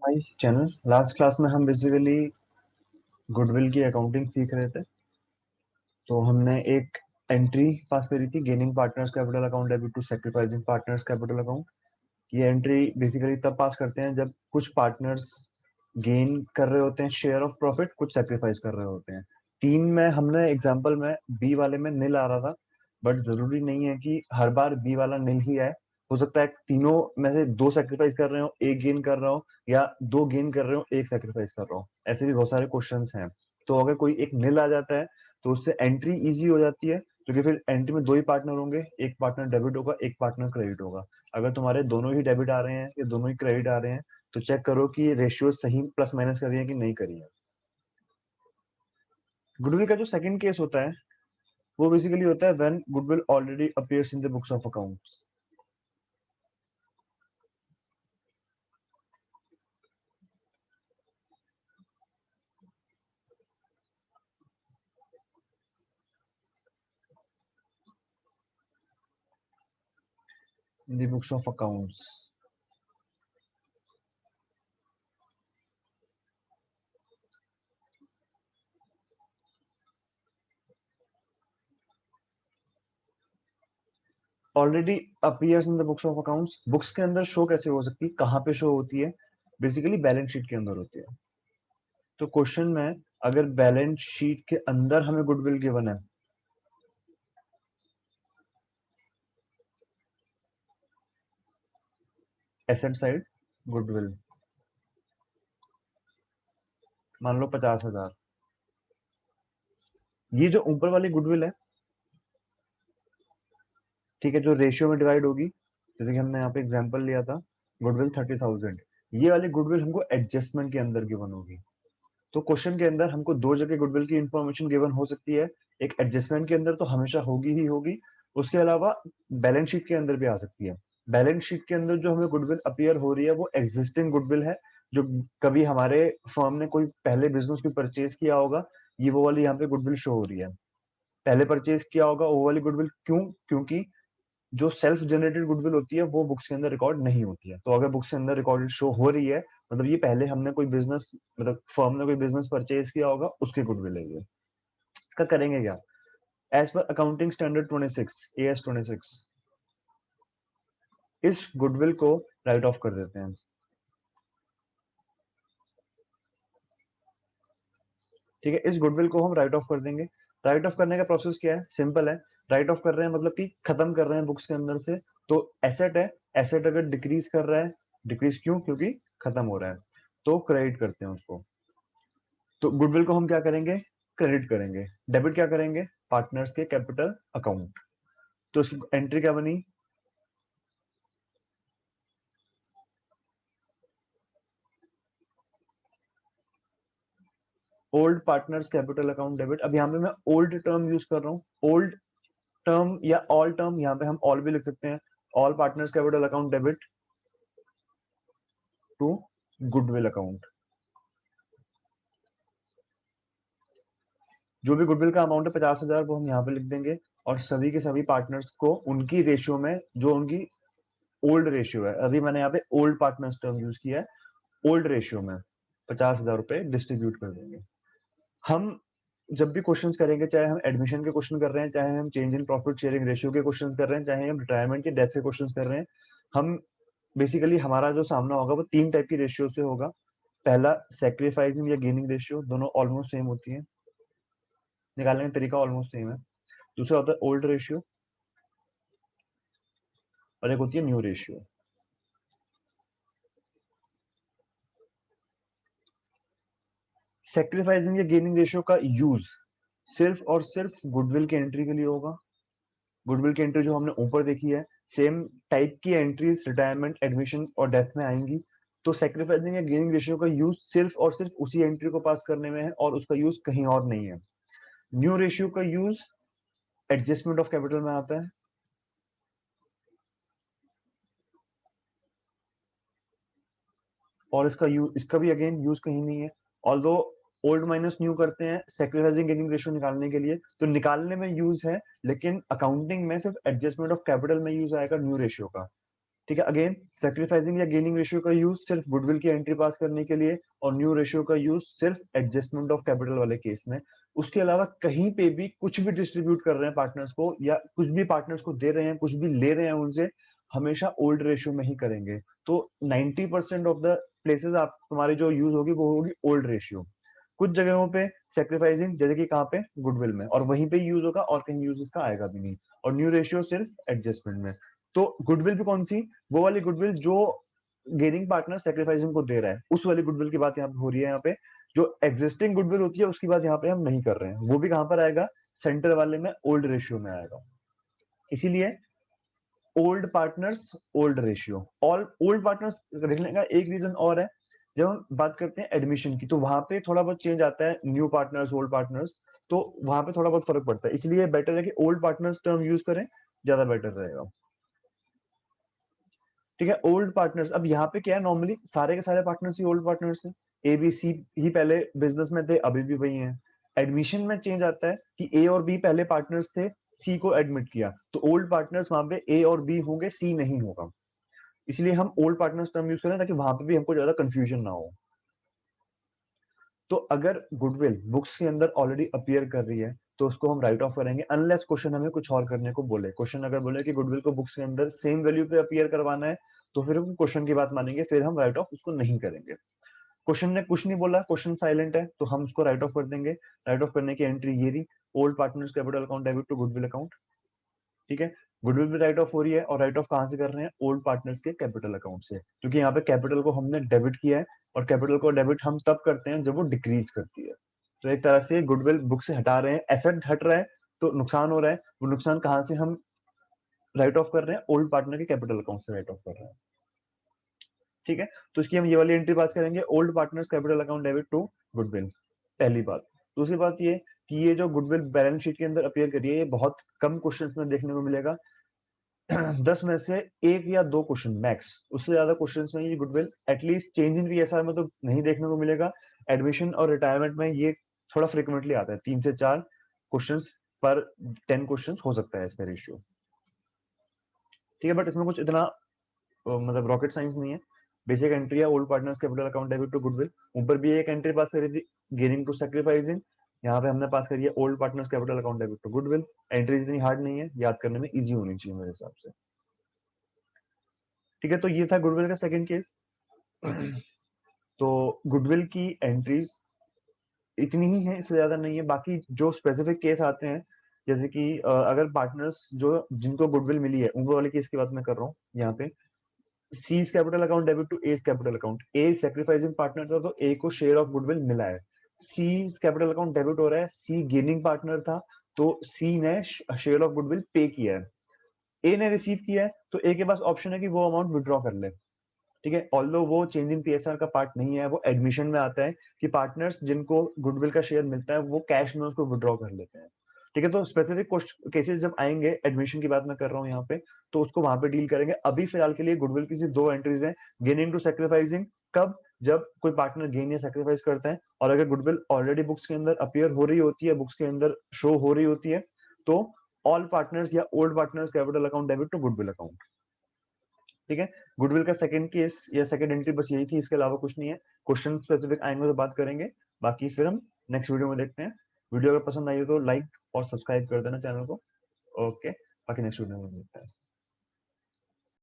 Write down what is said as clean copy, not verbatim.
My channel. Last class में हम basically goodwill की अकाउंटिंग सीख रहे थे। तो हमने एक एंट्री पास करी थी, gaining partners capital account debit to sacrificing partners capital account. ये एंट्री बेसिकली तब पास करते हैं जब कुछ पार्टनर्स गेन कर रहे होते हैं शेयर ऑफ प्रॉफिट, कुछ सेक्रीफाइस कर रहे होते हैं। तीन में हमने एग्जांपल में बी वाले में नील आ रहा था, बट जरूरी नहीं है कि हर बार बी वाला नील ही आए। हो सकता है तीनों में से दो सेक्रीफाइस कर रहे हो, एक गेन कर रहा हो, या दो गेन कर रहे हो, एक सेक्रीफाइस कर रहा हो। ऐसे भी बहुत सारे क्वेश्चंस हैं। तो अगर कोई एक नील आ जाता है तो उससे एंट्री इजी हो जाती है, क्योंकि फिर एंट्री में दो ही पार्टनर होंगे, एक पार्टनर डेबिट होगा, एक पार्टनर क्रेडिट होगा। अगर तुम्हारे दोनों ही डेबिट आ रहे हैं या दोनों ही क्रेडिट आ रहे हैं तो चेक करो कि रेशियो सही प्लस माइनस कर रही है कि नहीं करी है। गुडविल का जो सेकंड केस होता है वो बेसिकली होता है when goodwill already appears in the books of accounts. In the books of accounts already appears in the books of accounts. Books के अंदर शो कैसे हो सकती है, कहां पे शो होती है? बेसिकली बैलेंस शीट के अंदर होती है। तो क्वेश्चन में अगर बैलेंस शीट के अंदर हमें गुडविल गिवन है, एसेट साइड गुडविल, मान लो 50,000। ये जो ऊपर वाली गुडविल है, ठीक है, जो रेशियो में डिवाइड होगी, जैसे कि हमने यहाँ पे एग्जांपल लिया था, गुडविल 30,000। ये वाली गुडविल हमको एडजस्टमेंट के अंदर गिवन होगी। तो क्वेश्चन के अंदर हमको दो जगह गुडविल की इंफॉर्मेशन गिवन हो सकती है। एक एडजस्टमेंट के अंदर तो हमेशा होगी ही होगी, उसके अलावा बैलेंस शीट के अंदर भी आ सकती है। बैलेंस शीट के अंदर जो हमें गुडविल अपीयर हो रही है वो एग्जिस्टिंग गुडविल है, जो कभी हमारे फर्म ने कोई पहले बिजनेस को परचेज किया होगा। ये वो वाली यहाँ पे गुडविल शो हो रही है, पहले परचेज किया होगा वो वाली गुडविल। क्यों? क्योंकि जो सेल्फ जनरेटेड गुडविल होती है वो बुक्स के अंदर रिकॉर्ड नहीं होती है। तो अगर बुक्स के अंदर रिकॉर्डेड शो हो रही है, मतलब ये पहले हमने कोई बिजनेस, मतलब फर्म ने कोई बिजनेस परचेज किया होगा, उसकी गुडविल है ये। इसका करेंगे क्या? As per accounting standard 26 AS 26 इस गुडविल को राइट ऑफ कर देते हैं। ठीक है, इस गुडविल को हम राइट ऑफ कर देंगे। राइट ऑफ करने का प्रोसेस क्या है? सिंपल है। राइट ऑफ कर रहे हैं मतलब कि खत्म कर रहे हैं बुक्स के अंदर से। तो एसेट है, एसेट अगर डिक्रीज कर रहा है, डिक्रीज क्यों? क्योंकि खत्म हो रहा है, तो क्रेडिट करते हैं उसको। तो गुडविल को हम क्या करेंगे? क्रेडिट करेंगे। डेबिट क्या करेंगे? पार्टनर्स के कैपिटल अकाउंट। तो उसकी एंट्री क्या बनी? Old partners capital account debit. अब यहाँ पे मैं ओल्ड टर्म यूज कर रहा हूँ, ओल्ड टर्म या ऑल टर्म, यहाँ पे हम ऑल भी लिख सकते हैं। All partners capital account debit to goodwill account. जो भी गुडविल का अमाउंट है 50,000, वो हम यहाँ पे लिख देंगे। और सभी के सभी पार्टनर्स को उनकी रेशियो में, जो उनकी ओल्ड रेशियो है, अभी मैंने यहाँ पे ओल्ड पार्टनर्स टर्म यूज किया है, ओल्ड रेशियो में 50,000 रुपए डिस्ट्रीब्यूट कर देंगे। हम जब भी क्वेश्चंस करेंगे, चाहे हम एडमिशन के क्वेश्चन कर रहे हैं, चाहे हम change in profit sharing ratio के क्वेश्चंस कर रहे हैं, चाहे हम रिटायरमेंट के डेथ के क्वेश्चंस कर रहे हैं, हम बेसिकली हमारा जो सामना होगा वो तीन टाइप की रेशियो से होगा। पहला सेक्रीफाइसिंग या गेनिंग रेशियो, दोनों ऑलमोस्ट सेम होती है, निकालने का तरीका ऑलमोस्ट सेम है। दूसरा होता है ओल्ड रेशियो, और एक होती है न्यू रेशियो। सेक्रीफाइसिंग या गेनिंग रेशियो का यूज सिर्फ और सिर्फ गुडविल की एंट्री के लिए होगा। गुडविल की एंट्री जो हमने ऊपर देखी है, सेम टाइप की एंट्रीज रिटायरमेंट, एडमिशन और डेथ में आएंगी। तो सेक्रीफाइसिंग या गेनिंग रेशियो का यूज सिर्फ और सिर्फ उसी एंट्री को पास करने में है, और उसका यूज कहीं और नहीं है। न्यू रेशियो का यूज एडजस्टमेंट ऑफ कैपिटल में आता है, और इसका भी अगेन यूज कहीं नहीं है। ऑल्दो ओल्ड माइनस न्यू करते हैं सेक्रीफाइसिंग गेनिंग रेशियो निकालने के लिए, तो निकालने में यूज है, लेकिन अकाउंटिंग में सिर्फ एडजस्टमेंट ऑफ कैपिटल में यूज आएगा न्यू रेशियो का। ठीक है। अगेन सेक्रीफाइसिंग या गेनिंग रेशियो का यूज सिर्फ गुडविल की एंट्री पास करने के लिए और न्यू रेशियो का यूज सिर्फ एडजस्टमेंट ऑफ कैपिटल वाले केस में। उसके अलावा कहीं पे भी कुछ भी डिस्ट्रीब्यूट कर रहे हैं पार्टनर्स को या कुछ भी पार्टनर्स को दे रहे हैं, कुछ भी ले रहे हैं उनसे, हमेशा ओल्ड रेशियो में ही करेंगे। तो 90% ऑफ द प्लेसेस आप तुम्हारी जो यूज होगी वो होगी ओल्ड रेशियो। कुछ जगहों पे सेक्रीफाइसिंग, जैसे कि कहाँ पे, गुडविल में, और वहीं पे यूज होगा और कहीं यूज इसका आएगा भी नहीं। और न्यू रेशियो सिर्फ एडजस्टमेंट में। तो गुडविल भी कौन सी, वो वाली गुडविल जो गेनिंग पार्टनर सेक्रीफाइसिंग को दे रहा है, उस वाली गुडविल की बात यहाँ पे हो रही है। यहाँ पे जो एग्जिस्टिंग गुडविल होती है उसकी बात यहाँ पे हम नहीं कर रहे हैं। वो भी कहाँ पर आएगा, सेंटर वाले में ओल्ड रेशियो में आएगा। इसीलिए ओल्ड पार्टनर्स ओल्ड रेशियो। और ओल्ड पार्टनर्स लिखने का एक रीजन और है, जब हम बात करते हैं एडमिशन की तो वहां पे थोड़ा बहुत चेंज आता है, न्यू पार्टनर्स ओल्ड पार्टनर्स, तो वहां पे थोड़ा बहुत फर्क पड़ता है। इसलिए बेटर है कि ओल्ड पार्टनर्स टर्म यूज करें, ज्यादा बेटर रहेगा। ठीक है। ओल्ड पार्टनर्स, अब यहाँ पे क्या है, नॉर्मली सारे के सारे पार्टनर्स ही ओल्ड पार्टनर्स हैं। ए बी सी ही पहले बिजनेस में थे, अभी भी वही हैं। एडमिशन में चेंज आता है कि ए और बी पहले पार्टनर्स थे, सी को एडमिट किया, तो ओल्ड पार्टनर्स वहां पे ए और बी होंगे, सी नहीं होगा। इसलिए हम ओल्ड पार्टनर्स टर्म यूज करें ताकि वहां पे भी हमको ज्यादा कंफ्यूजन ना हो। तो अगर गुडविल बुक्स के अंदर ऑलरेडी अपीयर कर रही है तो उसको हम राइट ऑफ करेंगे, अनलेस क्वेश्चन हमें कुछ और करने को बोले। क्वेश्चन अगर बोले कि गुडविल को बुक्स के अंदर सेम वैल्यू पे अपीयर करवाना है, तो फिर हम क्वेश्चन की बात मानेंगे, फिर हम राइट ऑफ उसको नहीं करेंगे। क्वेश्चन ने कुछ नहीं बोला, क्वेश्चन साइलेंट है, तो हम उसको राइट ऑफ कर देंगे। राइट ऑफ करने की एंट्री ये रही, old partners capital account debit to goodwill account. ठीक है। गुडविल भी राइट ऑफ हो रही है, और राइट ऑफ कहां से कर रहे हैं, ओल्ड पार्टनर्स के कैपिटल अकाउंट से, क्योंकि यहाँ पे कैपिटल को हमने डेबिट किया है, और कैपिटल को डेबिट हम तब करते हैं जब वो डिक्रीज करती है। तो एक तरह से गुडविल बुक से हटा रहे हैं, एसेट हट रहा है तो नुकसान हो रहा है, वो नुकसान कहां से हम राइट ऑफ कर रहे हैं, ओल्ड पार्टनर के कैपिटल अकाउंट से राइट ऑफ कर रहे हैं। ठीक है। तो इसकी हम ये वाली एंट्री पास करेंगे, old partners capital account debit to goodwill, पहली बात। दूसरी बात ये कि ये जो गुडविल बैलेंस शीट के अंदर अपीयर करिए, ये बहुत कम क्वेश्चंस में देखने को मिलेगा। 10 में से एक या दो क्वेश्चन मैक्स, उससे ज्यादा क्वेश्चंस में ये goodwill, at least change in PSR में तो नहीं देखने को मिलेगा। एडमिशन और रिटायरमेंट में ये थोड़ा फ्रिक्वेंटली आता है, 3 से 4 क्वेश्चंस पर 10 क्वेश्चंस हो सकता है इसका रेशियो। ठीक है। बट इसमें कुछ इतना मतलब रॉकेट साइंस नहीं है। बेसिक एंट्री है, old partners capital account debit to goodwill. ऊपर भी एक एंट्री पास करी थी, गेनिंग टू सैक्रिफाइसिंग, यहाँ पे हमने पास करी है old partners capital account debit to goodwill. Entry इतनी हार्ड नहीं है, याद करने में इजी होनी चाहिए मेरे हिसाब से। ठीक है। तो ये था गुडविल का सेकंड केस। तो गुडविल की एंट्रीज इतनी ही है, इससे ज्यादा नहीं है। बाकी जो स्पेसिफिक केस आते हैं, जैसे कि अगर पार्टनर्स जो जिनको गुडविल मिली है, ऊपर वाले केस की बात मैं कर रहा हूँ यहाँ पे, C's capital account debit to A capital account. A sacrificing partner था तो ए को शेयर ऑफ गुडविल मिला है। सी कैपिटल अकाउंट डेबिट हो रहा है, सी गेनिंग पार्टनर था तो सी ने शेयर ऑफ गुडविल पे किया है। ए ने रिसीव किया है तो ए के पास ऑप्शन है कि वो अमाउंट विड्रॉ कर ले। ठीक है। ऑल्दो वो चेंज इन पीएसआर का पार्ट नहीं है, वो एडमिशन में आता है कि पार्टनर्स जिनको गुडविल का शेयर मिलता है वो कैश में उसको विड्रॉ कर लेते हैं। ठीक है। तो स्पेसिफिक केसेस जब आएंगे, एडमिशन की बात मैं कर रहा हूँ यहाँ पे, तो उसको वहां पे डील करेंगे। अभी फिलहाल के लिए गुडविल की सिर्फ दो एंट्रीज हैं, गेनिंग टू सेक्रीफाइसिंग, कब, जब कोई पार्टनर गेन या सेक्रीफाइस करता है, और अगर गुडविल ऑलरेडी बुक्स के अंदर अपीयर हो रही होती है, बुक्स के अंदर शो हो रही होती है, तो ऑल पार्टनर्स या old partners capital account debit to goodwill account. ठीक है। गुडविल का सेकंड केस या सेकंड एंट्री बस यही थी, इसके अलावा कुछ नहीं है। क्वेश्चन स्पेसिफिक आएंगे तो बात करेंगे, बाकी फिर हम नेक्स्ट वीडियो में देखते हैं। वीडियो अगर पसंद आई हो तो लाइक और सब्सक्राइब कर देना चैनल को। ओके, बाकी नेक्स्ट वीडियो में मिलते हैं।